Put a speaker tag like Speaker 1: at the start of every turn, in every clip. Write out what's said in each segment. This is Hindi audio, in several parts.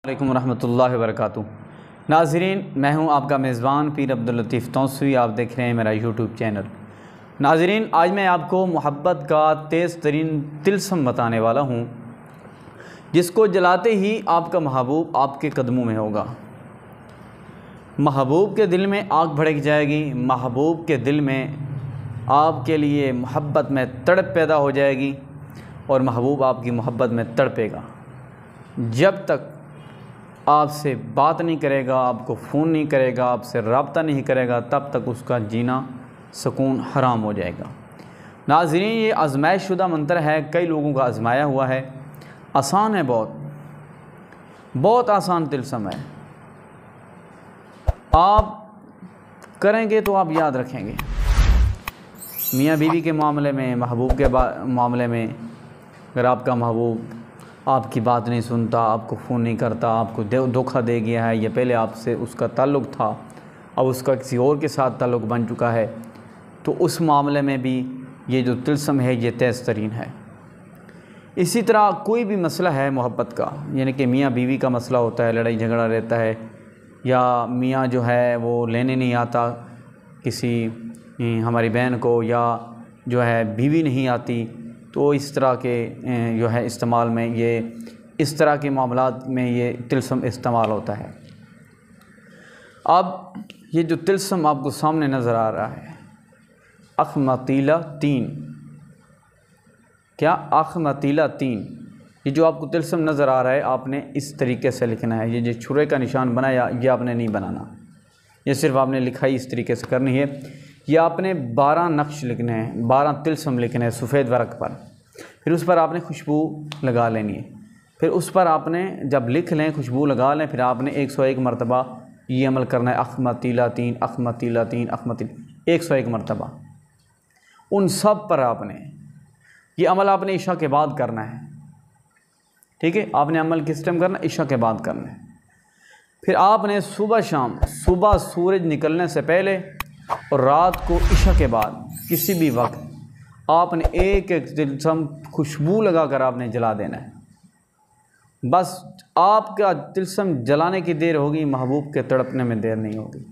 Speaker 1: अस्सलाम वालेकुम रहमतुल्लाहि व बरकातुहू। नाज़रीन, मैं हूं आपका मेज़बान पीर अब्दुल लतीफ़ तौसवी। आप देख रहे हैं मेरा यूट्यूब चैनल। नाज़रीन, आज मैं आपको मोहब्बत का तेज़ तरीन तिल्स्म बताने वाला हूं, जिसको जलाते ही आपका महबूब आपके कदमों में होगा। महबूब के दिल में आग भड़क जाएगी। महबूब के दिल में आपके लिए मोहब्बत में तड़प पैदा हो जाएगी और महबूब आपकी मोहब्बत में तड़पेगा। जब तक आपसे बात नहीं करेगा, आपको फ़ोन नहीं करेगा, आपसे रब्ता नहीं करेगा, तब तक उसका जीना सुकून हराम हो जाएगा। नाज़रीन, ये आज़माइश शुदा मंत्र है, कई लोगों का आज़माया हुआ है। आसान है, बहुत आसान तिल्स्म है। आप करेंगे तो आप याद रखेंगे। मियाँ बीवी के मामले में, महबूब के मामले में, अगर आपका महबूब आपकी बात नहीं सुनता, आपको फ़ोन नहीं करता, आपको धोखा दे गया है, या पहले आपसे उसका ताल्लुक़ था, अब उसका किसी और के साथ ताल्लुक़ बन चुका है, तो उस मामले में भी ये जो तिल्स्म है ये तेज़ तरीन है। इसी तरह कोई भी मसला है मोहब्बत का, यानी कि मियाँ बीवी का मसला होता है, लड़ाई झगड़ा रहता है, या मियाँ जो है वो लेने नहीं आता किसी हमारी बहन को, या जो है बीवी नहीं आती, तो इस तरह के जो है इस्तेमाल में ये इस तरह के मामलात में ये तिल्स्म इस्तेमाल होता है। अब ये जो तिल्स्म आपको सामने नज़र आ रहा है, अखमतीला 3, क्या अखमतीला 3, ये जो आपको तिल्स्म नज़र आ रहा है, आपने इस तरीके से लिखना है। ये जो छुरे का निशान बनाया, ये आपने नहीं बनाना, ये सिर्फ आपने लिखाई इस तरीके से करनी है। या आपने 12 नक्श लिखने हैं, 12 तिल्स्म लिखने हैं सफ़ेद वर्क पर। फिर उस पर आपने खुशबू लगा लेनी है। फिर उस पर आपने जब लिख लें, खुशबू लगा लें, फिर आपने 101 मरतबा ये अमल करना है। अखमतीला 3, अखमतीला 3, अखमतीला 101 मरतबा। उन सब पर आपने ये अमल आपने इशा के बाद करना है। ठीक है, आपने अमल किस टाइम करना है? इशा के बाद करना है। फिर आपने सुबह शाम, सुबह सूरज निकलने से पहले और रात को इशा के बाद किसी भी वक्त आपने एक एक तिल्स्म खुशबू लगाकर आपने जला देना है। बस आपका तिल्स्म जलाने की देर होगी, महबूब के तड़पने में देर नहीं होगी।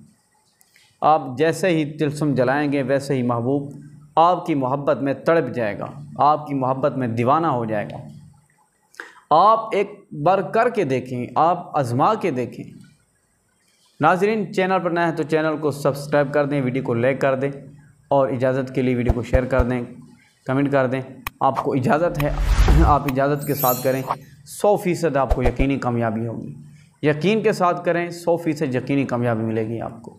Speaker 1: आप जैसे ही तिल्स्म जलाएंगे वैसे ही महबूब आपकी मोहब्बत में तड़प जाएगा, आपकी मोहब्बत में दीवाना हो जाएगा। आप एक बार करके देखें, आप आज़मा के देखें। नाज़रीन, चैनल पर नया है तो चैनल को सब्सक्राइब कर दें, वीडियो को लाइक कर दें, और इजाज़त के लिए वीडियो को शेयर कर दें, कमेंट कर दें। आपको इजाज़त है, आप इजाज़त के साथ करें, 100% आपको यकीनी कामयाबी होगी। यकीन के साथ करें, 100% यकीनी कामयाबी मिलेगी आपको।